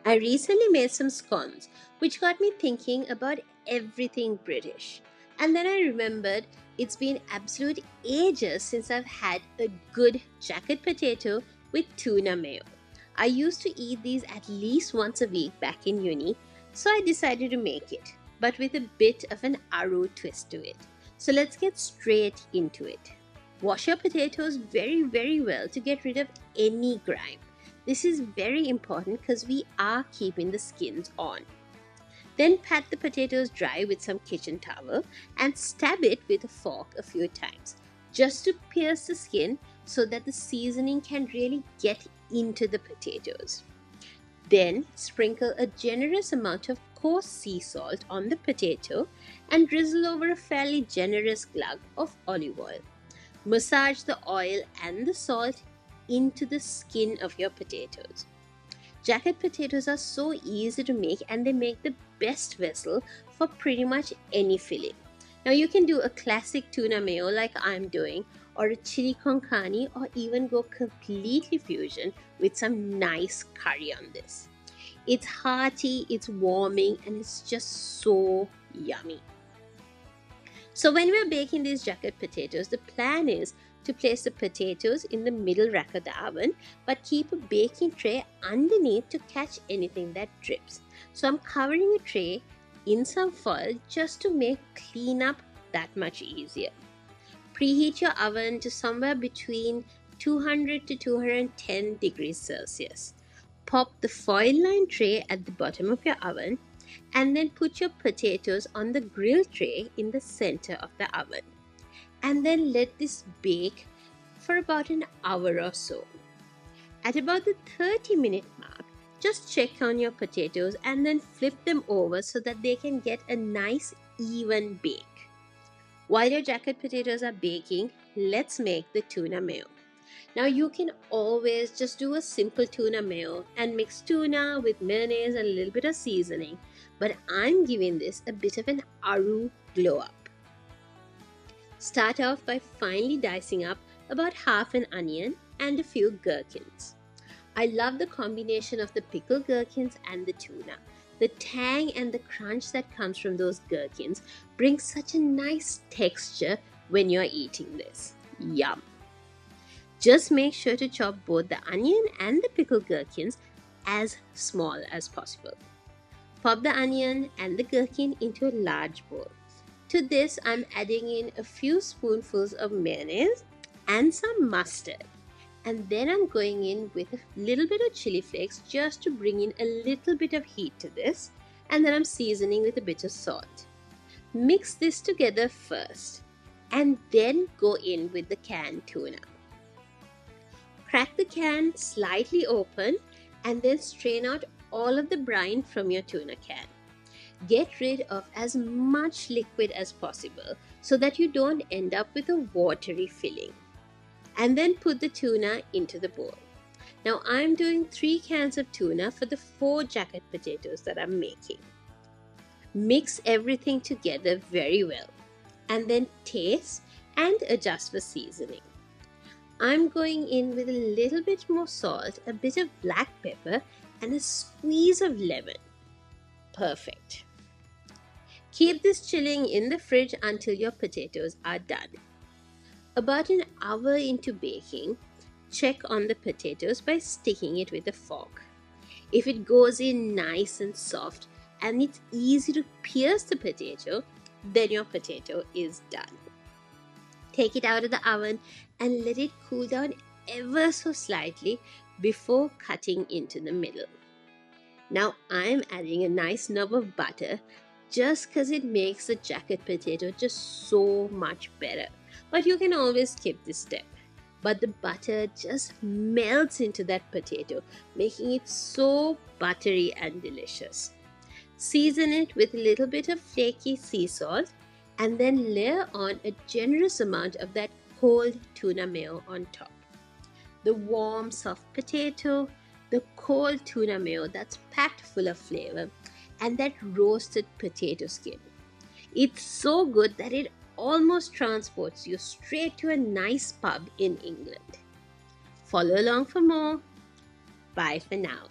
I recently made some scones, which got me thinking about everything British. And then I remembered it's been absolute ages since I've had a good jacket potato with tuna mayo. I used to eat these at least once a week back in uni, so I decided to make it, but with a bit of an Aru twist to it. So let's get straight into it. Wash your potatoes very, very well to get rid of any grime. This is very important because we are keeping the skins on. Then pat the potatoes dry with some kitchen towel and stab it with a fork a few times, just to pierce the skin so that the seasoning can really get into the potatoes. Then sprinkle a generous amount of coarse sea salt on the potato and drizzle over a fairly generous glug of olive oil. Massage the oil and the salt into the skin of your potatoes. Jacket potatoes are so easy to make and they make the best vessel for pretty much any filling. Now you can do a classic tuna mayo like I'm doing, or a chili con carne, or even go completely fusion with some nice curry on this. It's hearty, it's warming, and it's just so yummy. So when we're baking these jacket potatoes, the plan is to place the potatoes in the middle rack of the oven, but keep a baking tray underneath to catch anything that drips. So I'm covering a tray in some foil just to make cleanup that much easier. Preheat your oven to somewhere between 200 to 210 degrees Celsius. Pop the foil-lined tray at the bottom of your oven and then put your potatoes on the grill tray in the center of the oven. And then let this bake for about an hour or so. At about the 30-minute mark, just check on your potatoes and then flip them over so that they can get a nice even bake. While your jacket potatoes are baking, let's make the tuna mayo. Now you can always just do a simple tuna mayo and mix tuna with mayonnaise and a little bit of seasoning, but I'm giving this a bit of an Aru glow up. Start off by finely dicing up about half an onion and a few gherkins. I love the combination of the pickled gherkins and the tuna. The tang and the crunch that comes from those gherkins brings such a nice texture when you're eating this. Yum! Just make sure to chop both the onion and the pickled gherkins as small as possible. Pop the onion and the gherkin into a large bowl. To this, I'm adding in a few spoonfuls of mayonnaise and some mustard. And then I'm going in with a little bit of chili flakes just to bring in a little bit of heat to this. And then I'm seasoning with a bit of salt. Mix this together first and then go in with the canned tuna. Crack the can slightly open and then strain out all of the brine from your tuna can. Get rid of as much liquid as possible so that you don't end up with a watery filling. And then put the tuna into the bowl. Now I'm doing 3 cans of tuna for the 4 jacket potatoes that I'm making. Mix everything together very well and then taste and adjust for seasoning. I'm going in with a little bit more salt, a bit of black pepper, and a squeeze of lemon. Perfect. Keep this chilling in the fridge until your potatoes are done. About an hour into baking, check on the potatoes by sticking it with a fork. If it goes in nice and soft and it's easy to pierce the potato, then your potato is done. Take it out of the oven and let it cool down ever so slightly before cutting into the middle. Now I'm adding a nice knob of butter just because it makes the jacket potato just so much better. But you can always skip this step. But the butter just melts into that potato, making it so buttery and delicious. Season it with a little bit of flaky sea salt and then layer on a generous amount of that cold tuna mayo on top. The warm, soft potato, the cold tuna mayo that's packed full of flavor, and that roasted potato skin. It's so good that it almost transports you straight to a nice pub in England. Follow along for more. Bye for now.